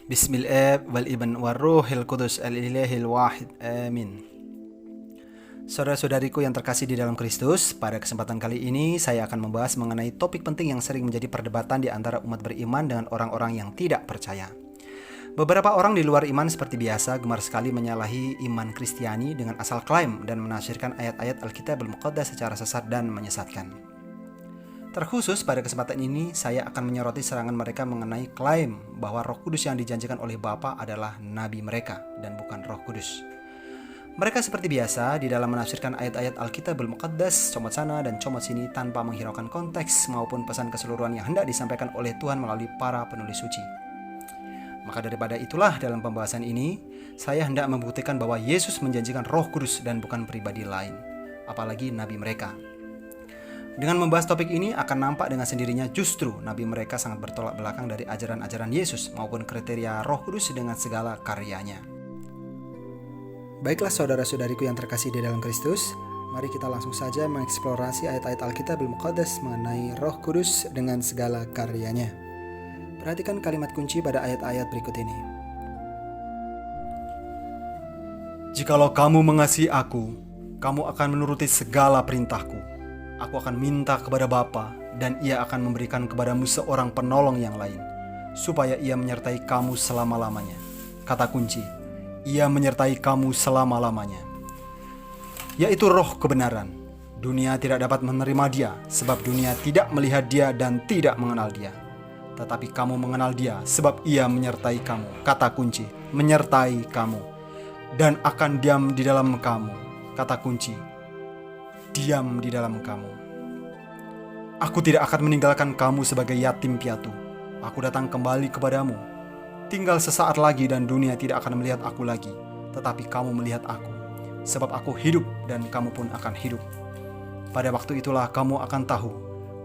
Bismillah wal ibn warruhil kudus al-ilahil wahid. Amin. Saudara-saudariku yang terkasih di dalam Kristus, pada kesempatan kali ini saya akan membahas mengenai topik penting yang sering menjadi perdebatan di antara umat beriman dengan orang-orang yang tidak percaya. Beberapa orang di luar iman seperti biasa gemar sekali menyalahi iman Kristiani dengan asal klaim dan menafsirkan ayat-ayat Alkitab Al-Muqaddas secara sesat dan menyesatkan. Terkhusus pada kesempatan ini saya akan menyoroti serangan mereka mengenai klaim bahwa Roh Kudus yang dijanjikan oleh Bapa adalah nabi mereka dan bukan Roh Kudus. Mereka seperti biasa di dalam menafsirkan ayat-ayat Alkitab Al-Muqaddas comot sana dan comot sini tanpa menghiraukan konteks maupun pesan keseluruhan yang hendak disampaikan oleh Tuhan melalui para penulis suci. Maka daripada itulah dalam pembahasan ini saya hendak membuktikan bahwa Yesus menjanjikan Roh Kudus dan bukan pribadi lain, apalagi nabi mereka. Dengan membahas topik ini akan nampak dengan sendirinya justru nabi mereka sangat bertolak belakang dari ajaran-ajaran Yesus maupun kriteria Roh Kudus dengan segala karyanya. Baiklah saudara-saudariku yang terkasih di dalam Kristus, mari kita langsung saja mengeksplorasi ayat-ayat Alkitab Al-Muqaddas mengenai Roh Kudus dengan segala karyanya. Perhatikan kalimat kunci pada ayat-ayat berikut ini. Jikalau kamu mengasihi aku, kamu akan menuruti segala perintahku. Aku akan minta kepada Bapa, dan Ia akan memberikan kepadamu seorang penolong yang lain, supaya Ia menyertai kamu selama-lamanya. Kata kunci, Ia menyertai kamu selama-lamanya, yaitu Roh kebenaran. Dunia tidak dapat menerima Dia, sebab dunia tidak melihat Dia dan tidak mengenal Dia. Tetapi kamu mengenal Dia, sebab Ia menyertai kamu. Kata kunci, menyertai kamu, dan akan diam di dalam kamu. Kata kunci, diam di dalam kamu. Aku tidak akan meninggalkan kamu sebagai yatim piatu. Aku datang kembali kepadamu. Tinggal sesaat lagi dan dunia tidak akan melihat aku lagi, tetapi kamu melihat aku, sebab aku hidup dan kamu pun akan hidup. Pada waktu itulah kamu akan tahu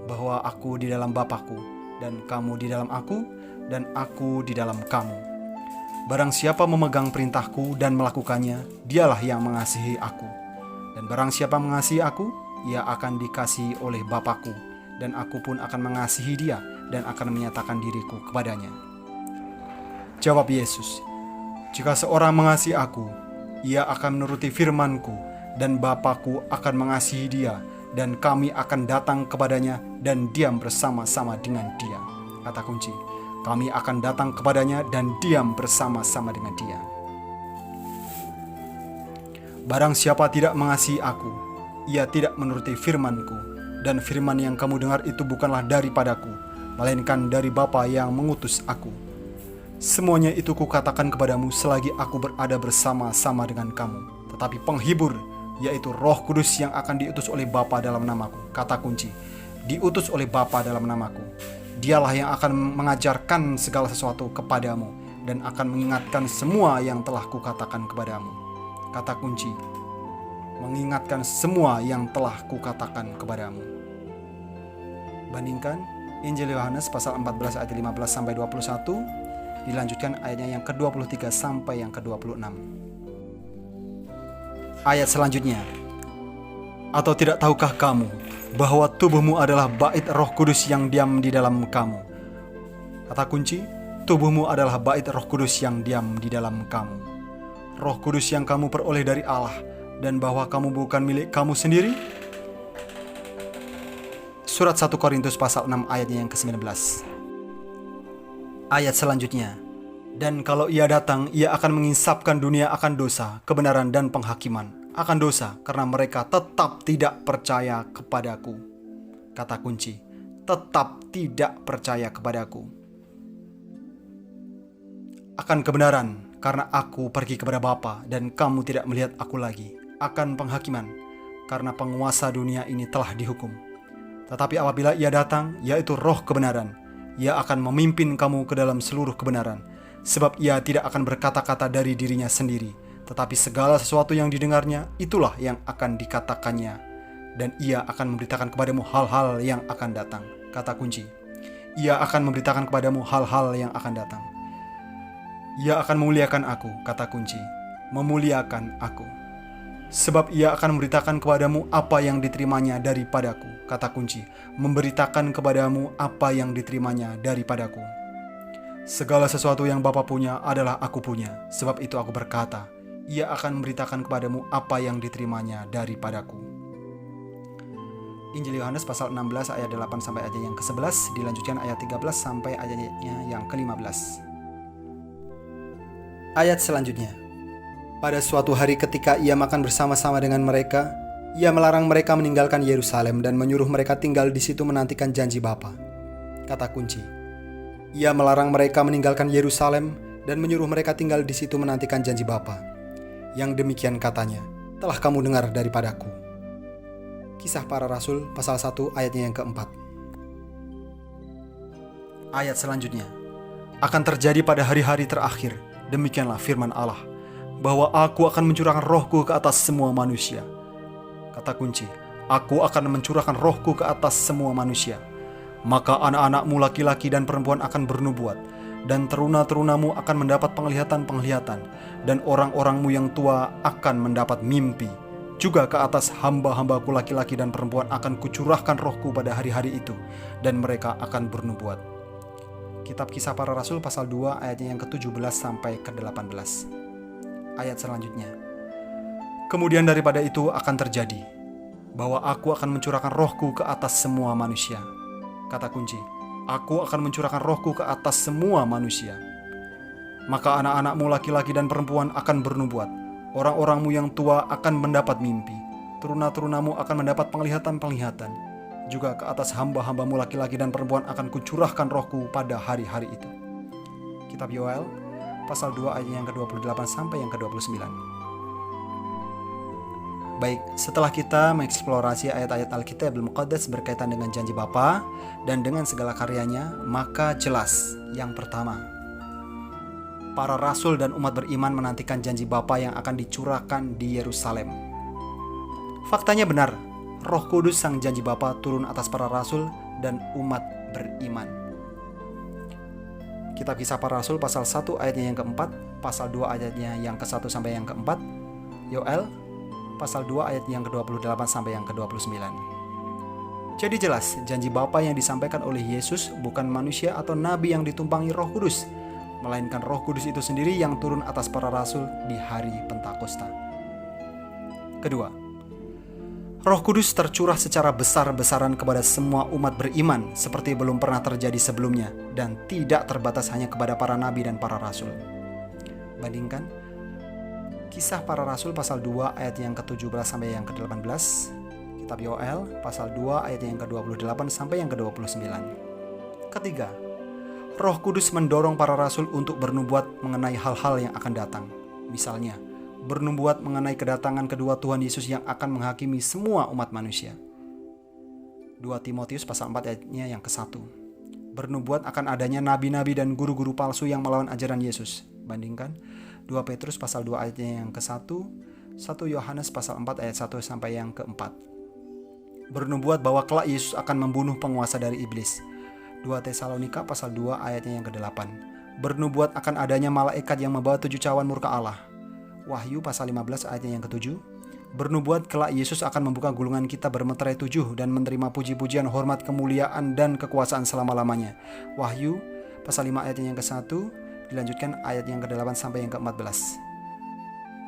bahwa aku di dalam Bapa-Ku, dan kamu di dalam aku, dan aku di dalam kamu. Barang siapa memegang perintahku dan melakukannya, dialah yang mengasihi aku. Dan barang siapa mengasihi aku, ia akan dikasihi oleh Bapa-Ku, dan aku pun akan mengasihi dia dan akan menyatakan diriku kepadanya. Jawab Yesus, jika seorang mengasihi aku, ia akan menuruti firman-Ku, dan Bapa-Ku akan mengasihi dia, dan kami akan datang kepadanya dan diam bersama-sama dengan dia. Kata kunci, kami akan datang kepadanya dan diam bersama-sama dengan dia. Barang siapa tidak mengasihi aku, ia tidak menuruti firman-Ku, dan firman yang kamu dengar itu bukanlah daripadaku, melainkan dari Bapa yang mengutus aku. Semuanya itu kukatakan kepadamu selagi aku berada bersama-sama dengan kamu. Tetapi penghibur, yaitu Roh Kudus yang akan diutus oleh Bapa dalam namaku. Kata kunci, diutus oleh Bapa dalam namaku. Dialah yang akan mengajarkan segala sesuatu kepadamu, dan akan mengingatkan semua yang telah kukatakan kepadamu. Kata kunci, mengingatkan semua yang telah kukatakan kepadamu. Bandingkan Injil Yohanes pasal 14 ayat 15 sampai 21, dilanjutkan ayatnya yang ke-23 sampai yang ke-26. Ayat selanjutnya, atau tidak tahukah kamu bahwa tubuhmu adalah bait Roh Kudus yang diam di dalam kamu? Kata kunci, tubuhmu adalah bait Roh Kudus yang diam di dalam kamu. Roh Kudus yang kamu peroleh dari Allah, dan bahwa kamu bukan milik kamu sendiri. Surat 1 Korintus pasal 6 ayatnya yang ke-19. Ayat selanjutnya, dan kalau ia datang, ia akan menginsapkan dunia akan dosa, kebenaran dan penghakiman. Akan dosa karena mereka tetap tidak percaya kepadaku. Kata kunci, tetap tidak percaya kepadaku. Akan kebenaran, karena aku pergi kepada Bapa dan kamu tidak melihat aku lagi. Akan penghakiman, karena penguasa dunia ini telah dihukum. Tetapi apabila ia datang, yaitu Roh kebenaran, ia akan memimpin kamu ke dalam seluruh kebenaran. Sebab ia tidak akan berkata-kata dari dirinya sendiri, tetapi segala sesuatu yang didengarnya, itulah yang akan dikatakannya. Dan ia akan memberitakan kepadamu hal-hal yang akan datang. Kata kunci, ia akan memberitakan kepadamu hal-hal yang akan datang. Ia akan memuliakan aku, kata kunci, memuliakan aku. Sebab ia akan memberitakan kepadamu apa yang diterimanya daripadaku, kata kunci, memberitakan kepadamu apa yang diterimanya daripadaku. Segala sesuatu yang Bapa punya adalah aku punya. Sebab itu aku berkata, Ia akan memberitakan kepadamu apa yang diterimanya daripadaku. Injil Yohanes pasal 16 ayat 8 sampai ayat yang ke-11, dilanjutkan ayat 13 sampai ayatnya yang ke-15. Ayat selanjutnya. Pada suatu hari ketika Ia makan bersama-sama dengan mereka, Ia melarang mereka meninggalkan Yerusalem dan menyuruh mereka tinggal di situ menantikan janji Bapa. Kata kunci. Ia melarang mereka meninggalkan Yerusalem dan menyuruh mereka tinggal di situ menantikan janji Bapa. Yang demikian katanya, telah kamu dengar daripadaku. Kisah Para Rasul pasal 1 ayatnya yang keempat. Ayat selanjutnya. Akan terjadi pada hari-hari terakhir, demikianlah firman Allah, bahwa aku akan mencurahkan rohku ke atas semua manusia. Kata kunci, aku akan mencurahkan rohku ke atas semua manusia. Maka anak-anakmu laki-laki dan perempuan akan bernubuat, dan teruna-terunamu akan mendapat penglihatan-penglihatan, dan orang-orangmu yang tua akan mendapat mimpi. Juga ke atas hamba-hambaku laki-laki dan perempuan akan kucurahkan rohku pada hari-hari itu, dan mereka akan bernubuat. Kitab Kisah Para Rasul pasal 2 ayatnya yang ke-17 sampai ke-18. Ayat selanjutnya. Kemudian daripada itu akan terjadi, bahwa aku akan mencurahkan rohku ke atas semua manusia. Kata kunci, aku akan mencurahkan rohku ke atas semua manusia. Maka anak-anakmu laki-laki dan perempuan akan bernubuat, orang-orangmu yang tua akan mendapat mimpi, teruna-terunamu akan mendapat penglihatan-penglihatan. Juga ke atas hamba-hambamu laki-laki dan perempuan akan kucurahkan rohku pada hari-hari itu. Kitab Yoel pasal 2 ayat yang ke-28 sampai yang ke-29. Baik, setelah kita mengeksplorasi ayat-ayat Alkitab Al-Muqaddas berkaitan dengan janji Bapa dan dengan segala karyanya, maka jelas yang pertama, para rasul dan umat beriman menantikan janji Bapa yang akan dicurahkan di Yerusalem. Faktanya benar, Roh Kudus sang janji Bapa turun atas para rasul dan umat beriman. Kitab Kisah Para Rasul pasal 1 ayatnya yang keempat, pasal 2 ayatnya yang ke-1 sampai yang keempat, Yoel pasal 2 ayat yang ke-28 sampai yang ke-29. Jadi jelas, janji Bapa yang disampaikan oleh Yesus bukan manusia atau nabi yang ditumpangi Roh Kudus, melainkan Roh Kudus itu sendiri yang turun atas para rasul di hari Pentakosta. Kedua, Roh Kudus tercurah secara besar-besaran kepada semua umat beriman seperti belum pernah terjadi sebelumnya dan tidak terbatas hanya kepada para nabi dan para rasul. Bandingkan Kisah Para Rasul pasal 2 ayat yang ke-17 sampai yang ke-18, Kitab Yoel pasal 2 ayat yang ke-28 sampai yang ke-29. Ketiga, Roh Kudus mendorong para rasul untuk bernubuat mengenai hal-hal yang akan datang. Misalnya, bernubuat mengenai kedatangan kedua Tuhan Yesus yang akan menghakimi semua umat manusia. 2 Timotius pasal 4 ayatnya yang ke-1. Bernubuat akan adanya nabi-nabi dan guru-guru palsu yang melawan ajaran Yesus. Bandingkan 2 Petrus pasal 2 ayatnya yang ke-1, 1 Yohanes pasal 4 ayat 1 sampai yang ke-4. Bernubuat bahwa kelak Yesus akan membunuh penguasa dari iblis. 2 Tesalonika pasal 2 ayatnya yang ke-8. Bernubuat akan adanya malaikat yang membawa 7 cawan murka Allah. Wahyu pasal 15 ayatnya yang ke-7. Bernubuat kelak Yesus akan membuka gulungan kita bermeterai 7 dan menerima puji-pujian, hormat, kemuliaan, dan kekuasaan selama-lamanya. Wahyu pasal 5 ayatnya yang ke-1, dilanjutkan ayat yang ke-8 sampai yang ke-14.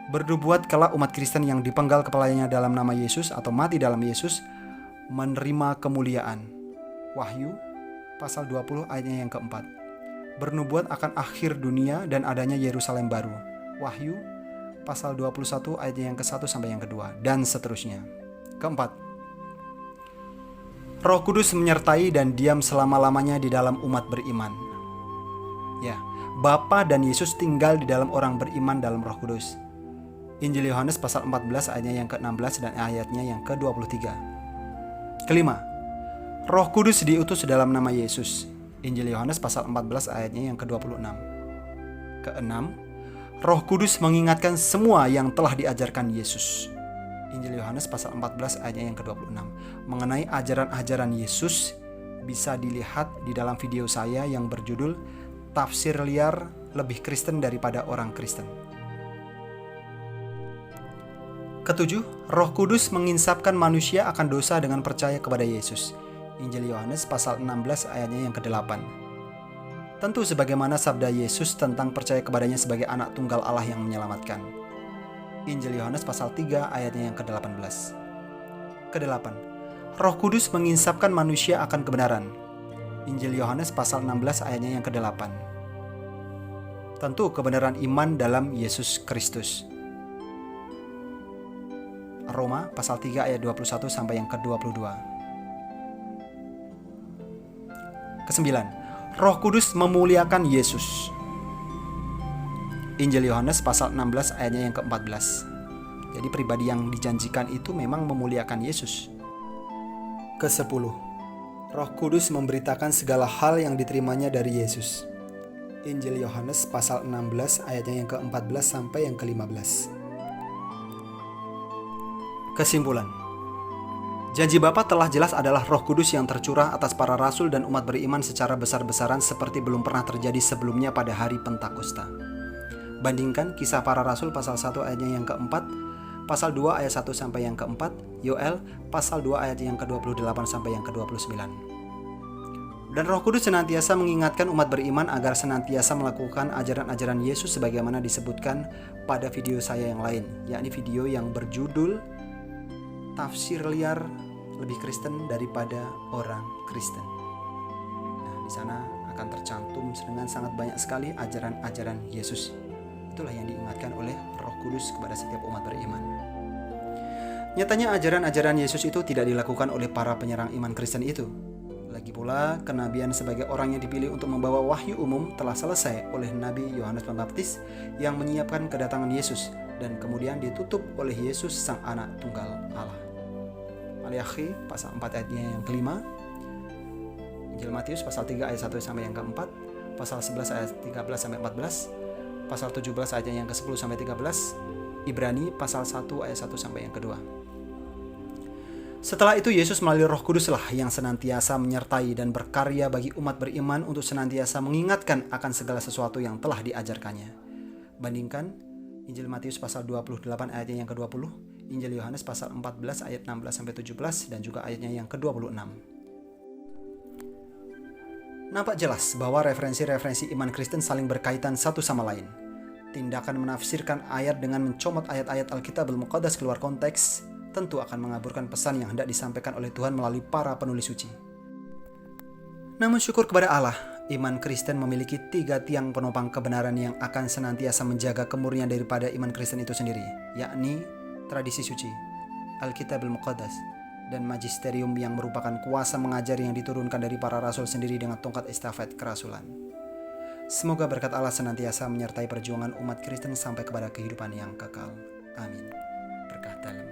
Bernubuat kelak umat Kristen yang dipenggal kepalanya dalam nama Yesus atau mati dalam Yesus menerima kemuliaan. Wahyu pasal 20 ayatnya yang ke-4. Bernubuat akan akhir dunia dan adanya Yerusalem baru. Wahyu pasal 21 ayat yang ke-1 sampai yang ke-2 dan seterusnya. Keempat, Roh Kudus menyertai dan diam selama-lamanya di dalam umat beriman. Ya, Bapa dan Yesus tinggal di dalam orang beriman dalam Roh Kudus. Injil Yohanes pasal 14 ayatnya yang ke-16 dan ayatnya yang ke-23. Kelima, Roh Kudus diutus dalam nama Yesus. Injil Yohanes pasal 14 ayatnya yang ke-26. Keenam, Roh Kudus mengingatkan semua yang telah diajarkan Yesus. Injil Yohanes pasal 14 ayatnya yang ke-26. Mengenai ajaran-ajaran Yesus bisa dilihat di dalam video saya yang berjudul Tafsir Liar Lebih Kristen Daripada Orang Kristen. Ketujuh, Roh Kudus menginsapkan manusia akan dosa dengan percaya kepada Yesus. Injil Yohanes pasal 16 ayatnya yang ke-8. Tentu sebagaimana sabda Yesus tentang percaya kepadanya sebagai anak tunggal Allah yang menyelamatkan. Injil Yohanes pasal 3 ayatnya yang ke-18. Kedelapan, Roh Kudus menginsapkan manusia akan kebenaran. Injil Yohanes pasal 16 ayatnya yang ke-8. Tentu kebenaran iman dalam Yesus Kristus. Roma pasal 3 ayat 21 sampai yang ke-22. Kesembilan, Roh Kudus memuliakan Yesus. Injil Yohanes pasal 16 ayatnya yang ke-14. Jadi pribadi yang dijanjikan itu memang memuliakan Yesus. Kesepuluh, Roh Kudus memberitakan segala hal yang diterimanya dari Yesus. Injil Yohanes pasal 16 ayatnya yang ke-14 sampai yang ke-15. Kesimpulan, janji Bapa telah jelas adalah Roh Kudus yang tercurah atas para rasul dan umat beriman secara besar-besaran seperti belum pernah terjadi sebelumnya pada hari Pentakosta. Bandingkan Kisah Para Rasul pasal 1 ayatnya yang ke-4, pasal 2 ayat 1 sampai yang ke-4, Yoel pasal 2 ayat yang ke-28 sampai yang ke-29. Dan Roh Kudus senantiasa mengingatkan umat beriman agar senantiasa melakukan ajaran-ajaran Yesus sebagaimana disebutkan pada video saya yang lain, yakni video yang berjudul Tafsir Liar Lebih Kristen Daripada Orang Kristen. Nah, di sana akan tercantum dengan sangat banyak sekali ajaran-ajaran Yesus. Itulah yang diingatkan oleh Roh Kudus kepada setiap umat beriman. Nyatanya ajaran-ajaran Yesus itu tidak dilakukan oleh para penyerang iman Kristen itu. Lagi pula, kenabian sebagai orang yang dipilih untuk membawa wahyu umum telah selesai oleh Nabi Yohanes Pembaptis yang menyiapkan kedatangan Yesus dan kemudian ditutup oleh Yesus sang anak tunggal Allah. Maliakhi pasal 4 ayatnya yang ke-5, Injil Matius pasal 3 ayat 1 sampai yang ke-4, pasal 11 ayat 13 sampai 14, pasal 17 ayatnya yang ke-10 sampai 13, Ibrani pasal 1 ayat 1 sampai yang kedua. Setelah itu Yesus melalui Roh Kuduslah yang senantiasa menyertai dan berkarya bagi umat beriman untuk senantiasa mengingatkan akan segala sesuatu yang telah diajarkannya. Bandingkan Injil Matius pasal 28 ayatnya yang ke-20, Injil Yohanes pasal 14 ayat 16 sampai 17 dan juga ayatnya yang ke-26. Nampak jelas bahwa referensi-referensi iman Kristen saling berkaitan satu sama lain. Tindakan menafsirkan ayat dengan mencomot ayat-ayat Alkitabul Muqaddas keluar konteks tentu akan mengaburkan pesan yang hendak disampaikan oleh Tuhan melalui para penulis suci. Namun syukur kepada Allah, iman Kristen memiliki 3 tiang penopang kebenaran yang akan senantiasa menjaga kemurnian daripada iman Kristen itu sendiri, yakni tradisi suci, Alkitabul Muqaddas, dan magisterium yang merupakan kuasa mengajar yang diturunkan dari para rasul sendiri dengan tongkat estafet kerasulan. Semoga berkat Allah senantiasa menyertai perjuangan umat Kristen sampai kepada kehidupan yang kekal. Amin. Berkah dalam